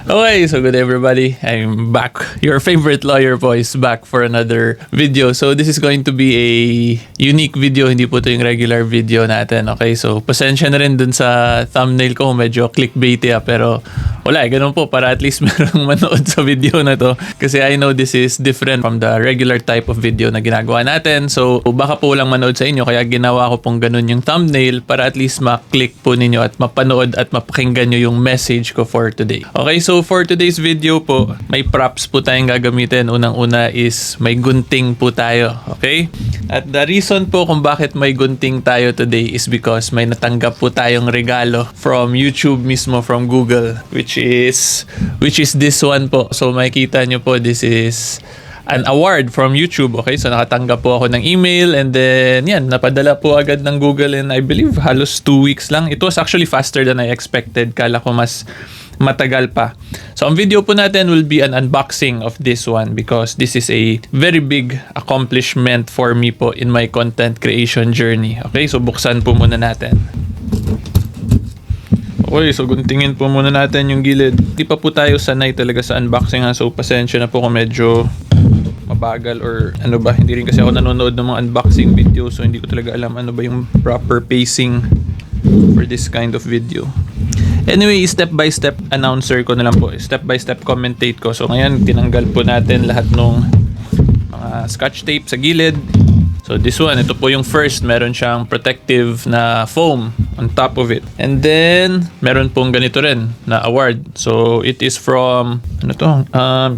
Okay, so good everybody. I'm back. Your favorite lawyer voice back for another video. So this is going to be a unique video. Hindi po ito yung regular video natin. Okay, so pasensya na rin dun sa thumbnail ko. Medyo clickbaity pero wala ganun po para at least merong manood sa video na to. Kasi I know this is different from the regular type of video na ginagawa natin. So baka po walang manood sa inyo. Kaya ginawa ko pong ganun yung thumbnail para at least ma-click po ninyo at mapanood at mapakinggan nyo yung message ko for today. Okay, so for today's video po, may props po tayong gagamitin. Unang-una is may gunting po tayo. Okay? At the reason po kung bakit may gunting tayo today is because may natanggap po tayong regalo from YouTube mismo, from Google, which is this one po. So makikita nyo po, this is an award from YouTube. Okay, so nakatanggap po ako ng email and then yan, napadala po agad ng Google in I believe halos 2 weeks lang. It was actually faster than I expected. Kala ko mas matagal pa. So ang video po natin will be an unboxing of this one because this is a very big accomplishment for me po in my content creation journey. Okay, so buksan po muna natin. Okay, so guntingin po muna natin yung gilid. Di pa po tayo sanay talaga sa unboxing ha. So pasensya na po kung medyo mabagal or ano ba. Hindi rin kasi ako nanonood ng mga unboxing video. So hindi ko talaga alam ano ba yung proper pacing for this kind of video. Anyway, step-by-step announcer ko na lang po. Step-by-step commentate ko. So ngayon, tinanggal po natin lahat ng mga scotch tape sa gilid. So this one, ito po yung first. Meron siyang protective na foam on top of it. And then, meron pong ganito rin na award. So it is from, ano to?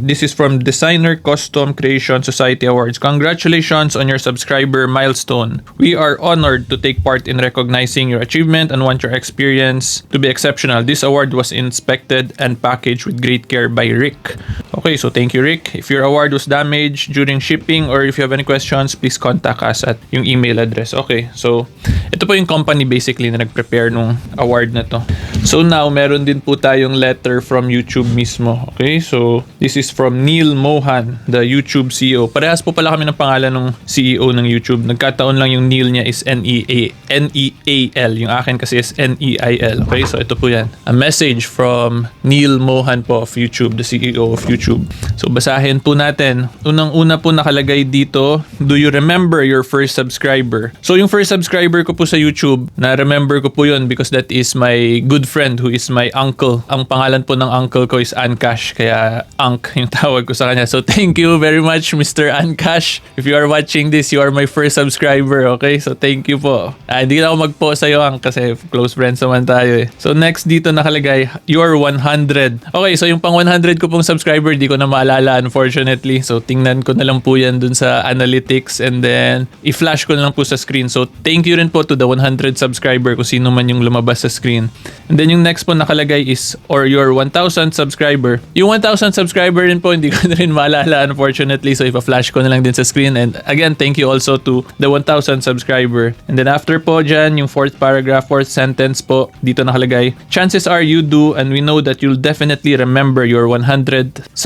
This is from Designer Custom Creation Society Awards. Congratulations on your subscriber milestone. We are honored to take part in recognizing your achievement and want your experience to be exceptional. This award was inspected and packaged with great care by Rick. Okay, so thank you, Rick. If your award was damaged during shipping or if you have any questions, please contact us at yung email address. Okay, so ito po yung company basically na nag-prepare nung award na to. So now, meron din po tayong letter from YouTube mismo. Okay, so this is from Neil Mohan, the YouTube CEO. Parehas po pala kami ng pangalan ng CEO ng YouTube. Nagkataon lang yung Neil niya is N-E-A-L. Yung akin kasi is N-E-I-L. Okay, so ito po yan. A message from Neil Mohan po of YouTube, the CEO of YouTube. So basahin po natin. Unang-una po nakalagay dito, do you remember your first subscriber? So yung first subscriber ko po sa YouTube, na-remember ko po yun because that is my good friend who is my uncle. Ang pangalan po ng uncle ko is Ancash, kaya Ank yung tawag ko sa kanya. So thank you very much, Mr. Ancash. If you are watching this, you are my first subscriber, okay? So thank you po. Hindi na ako mag-post sa'yo, Ank, kasi close friends naman tayo eh. So next dito nakalagay, you're 100. Okay, so yung pang 100 ko pong subscriber, di ko na maalala unfortunately. So tingnan ko na lang po yan dun sa analytics and then i-flash ko na lang po sa screen. So thank you rin po to the 100 subscriber kung sino man yung lumabas sa screen. And then yung next po nakalagay is or your 1,000 subscriber. Yung 1,000 subscriber rin po, hindi ko na rin maalala unfortunately. So ipa-flash ko na lang din sa screen. And again, thank you also to the 1,000 subscriber. And then after po dyan, yung fourth paragraph, fourth sentence po, dito nakalagay, chances are you do and we know that you'll definitely remember your 100,000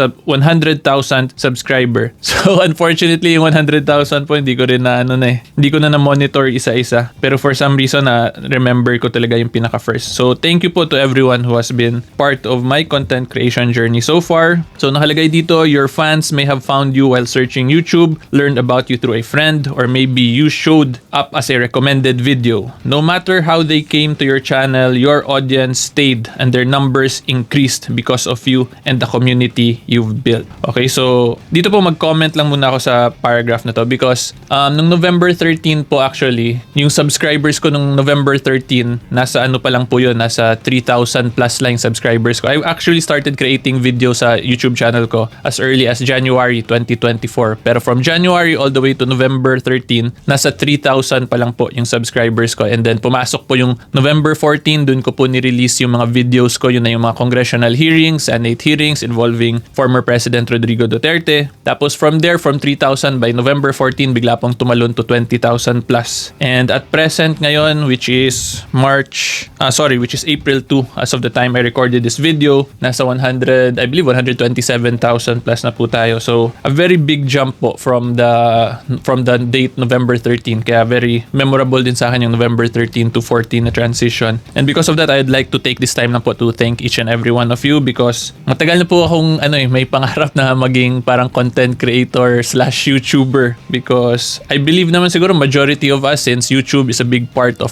subscriber. So unfortunately, yung 100,000 po, hindi ko rin hindi ko na monitor isa-isa. Pero for some reason, remember ko talaga yung pinaka-first. So thank you po to everyone who has been part of my content creation journey so far. So nakalagay dito, your fans may have found you while searching YouTube, learned about you through a friend, or maybe you showed up as a recommended video. No matter how they came to your channel, your audience stayed and their numbers increased because of you and the community you've built. Okay, so dito po mag-comment lang muna ako sa paragraph na to because nung November 13 po actually, yung subscribers ko nung November 13, nasa ano pa lang po yun, nasa 3,000 plus lang subscribers ko. I actually started creating videos sa YouTube channel ko as early as January 2024. Pero from January all the way to November 13, nasa 3,000 pa lang po yung subscribers ko. And then pumasok po yung November 14, dun ko po ni-release yung mga videos ko. Yun na yung mga congressional hearings, Senate hearings involving former President Rodrigo Duterte. Tapos from there, from 3,000 by November 14, bigla pong tumalon to 20,000 plus. And at present ngayon, which is April 2, as of the time I recorded this video, nasa 127,000 plus na po tayo. So a very big jump po from the date November 13. Kaya very memorable din sa akin yung November 13 to 14 na transition. And because of that, I'd like to take this time na po to thank each and every one of you because matagal na po akong may pangarap na maging parang content creator / YouTuber because I believe naman siguro majority of us, since YouTube is a big part na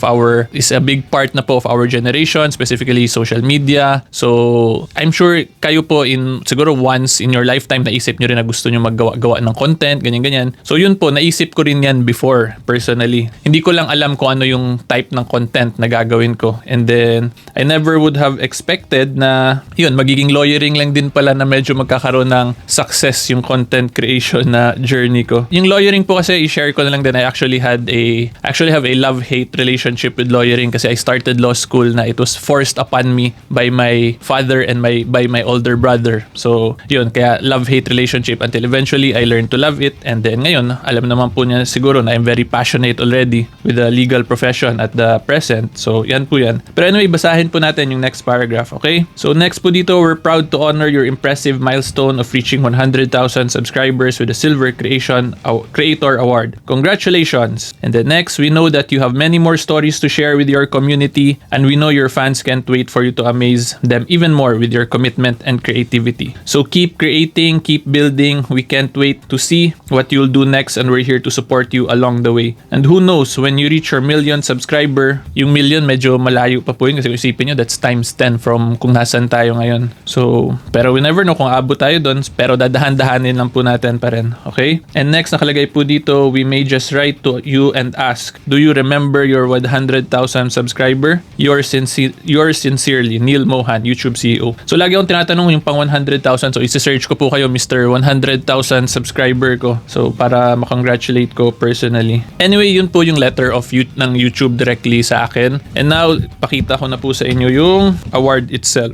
po of our generation, specifically social media. So I'm sure kayo po siguro once in your lifetime naisip nyo rin na gusto nyo maggawa ng content, ganyan-ganyan. So yun po, naisip ko rin yan before personally. Hindi ko lang alam kung ano yung type ng content na gagawin ko. And then I never would have expected na yun, magiging lawyering lang din pala na medyo magkakaroon ng success yung content creation na journey ko. Yung lawyering po kasi i-share ko na lang din, I actually have a love-hate relationship with lawyering kasi I started law school na it was forced upon me by my father and by my older brother. So yun, kaya love-hate relationship until eventually I learned to love it. And then ngayon, alam naman po niya siguro na I'm very passionate already with the legal profession at the present. So yan po yan. Pero anyway, basahin po natin yung next paragraph, okay? So next po dito, we're proud to honor your impressive milestone of reaching 100,000 subscribers with the Silver Creator Award. Congratulations! And then next, we know that you have many more stories to share with your community and we know your fans can't wait for you to amaze them even more with your commitment and creativity. So keep creating, keep building. We can't wait to see what you'll do next and we're here to support you along the way. And who knows, when you reach your million subscriber, yung million medyo malayo pa po yun kasi isipin nyo, that's times 10 from kung nasan tayo ngayon. So, pero we never know kung abot tayo doon, pero dadahan-dahanin lang po natin pa rin, okay? And next, nakalagay po dito, we may just write to you and ask, do you remember your 100,000 subscriber? Yours sincerely, Neil Mohan, YouTube CEO. So, lagi akong tinatanong yung pang 100,000. So, isi-search ko po kayo, Mr. 100,000 subscriber ko. So, para makongratulate ko personally. Anyway, yun po yung letter of ng YouTube directly sa akin. And now, pakita ko na po sa inyo yung award itself.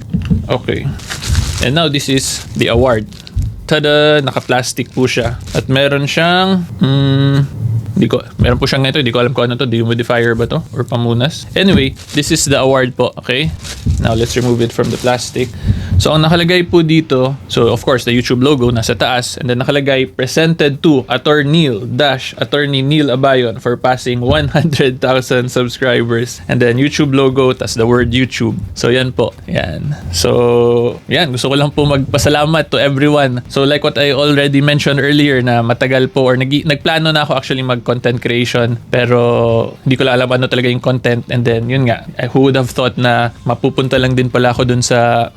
Okay. And now, this is the award. Tada! Naka-plastic po siya. At meron siyang... meron po siyang ito. Hindi ko alam kung ano to. Dehumidifier ba to? Or pamunas? Anyway, this is the award po. Okay? Now, let's remove it from the plastic. So, ang nakalagay po dito, so of course, the YouTube logo nasa taas. And then nakalagay, presented to Attorney Neil Abayon for passing 100,000 subscribers. And then YouTube logo, tas the word YouTube. So, yan po. Yan. So, yan. Gusto ko lang po magpasalamat to everyone. So, like what I already mentioned earlier na matagal po or nagplano na ako actually mag-content creation. Pero, hindi ko lang alam ano talaga yung content. And then, yun nga. Who would have thought na mapupunta lang din pala ako dun sa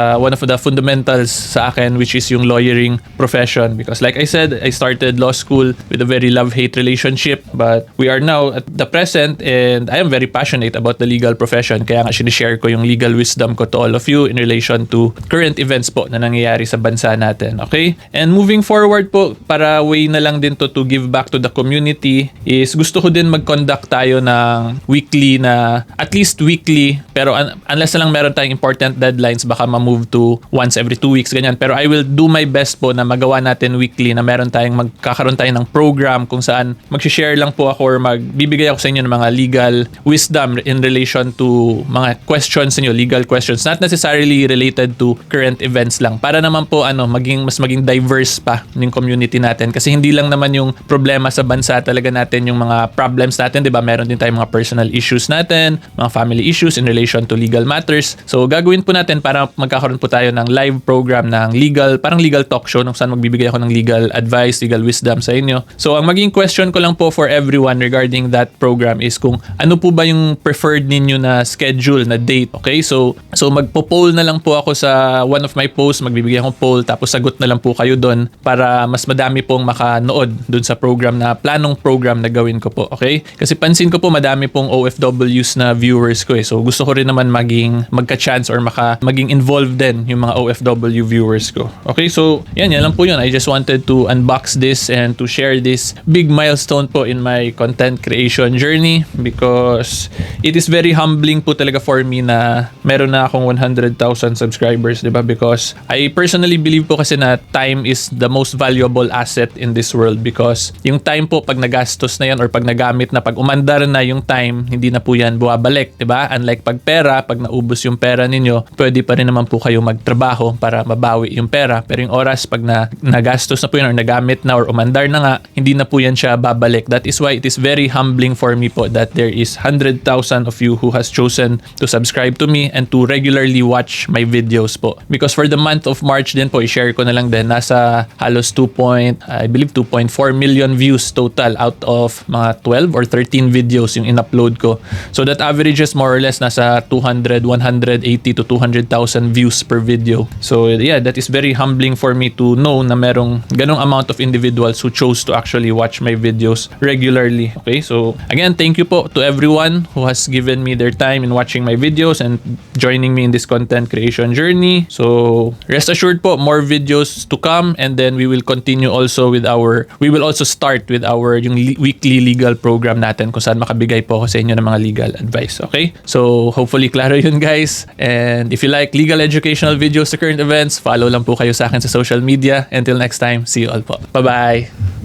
one of the fundamentals sa akin, which is yung lawyering profession. Because like I said, I started law school with a very love-hate relationship, but we are now at the present and I am very passionate about the legal profession. Kaya nga sinishare ko yung legal wisdom ko to all of you in relation to current events po na nangyayari sa bansa natin. Okay? And moving forward po, para way na lang din to give back to the community, is gusto ko din mag-conduct tayo ng weekly na, at least weekly, pero unless na lang meron tayong important deadlines, baka ma-move to once every 2 weeks, ganyan. Pero I will do my best po na magawa natin weekly na magkakaroon tayo ng program kung saan mag-share lang po ako or magbibigay ako sa inyo ng mga legal wisdom in relation to mga questions niyo, legal questions, not necessarily related to current events lang. Para naman po mas maging diverse pa yung community natin kasi hindi lang naman yung problema sa bansa talaga natin yung mga problems natin, 'di ba? Meron din tayong mga personal issues natin, mga family issues in relation to legal matters. So gagawin po natin para magkakaroon po tayo ng live program ng parang legal talk show kung saan magbibigay ako ng legal advice, legal wisdom sa inyo. So ang maging question ko lang po for everyone regarding that program is kung ano po ba yung preferred ninyo na schedule, na date, okay? So magpo-poll na lang po ako sa one of my posts, magbibigay akong poll tapos sagot na lang po kayo doon para mas madami pong makanood doon sa program na plano anong program na gawin ko po, okay? Kasi pansin ko po madami pong OFWs na viewers ko eh. So gusto ko rin naman magka-chance or maging involved din yung mga OFW viewers ko. Okay, so yan lang po yun. I just wanted to unbox this and to share this big milestone po in my content creation journey because it is very humbling po talaga for me na meron na akong 100,000 subscribers, di ba? Because I personally believe po kasi na time is the most valuable asset in this world because yung time po pag nagastos na yan or pag nagamit na, pag umandar na yung time, hindi na po yan buwabalik, di ba? Unlike pag pera, pag naubos yung pera ninyo, pwede pa rin naman po kayo magtrabaho para mabawi yung pera. Pero yung oras pag nagastos na po yan or nagamit na or umandar na nga, hindi na po yan siya babalik. That is why it is very humbling for me po that there is 100,000 of you who has chosen to subscribe to me and to regularly watch my videos po. Because for the month of March din po, i-share ko na lang din, nasa halos 2.4 million views total out of mga 12 or 13 videos yung in-upload ko. So that averages more or less nasa 180 to 200,000 views per video. So yeah, that is very humbling for me to know na merong ganong amount of individuals who chose to actually watch my videos regularly. Okay, so again, thank you po to everyone who has given me their time in watching my videos and joining me in this content creation journey. So rest assured po, more videos to come, and then we will also start with our yung weekly legal program natin kung saan makabigay po ako sa inyo ng mga legal advice. Okay? So hopefully klaro yun, guys. And if you like legal educational videos to current events, follow lang po kayo sa akin sa social media. Until next time, see you all po. Bye-bye!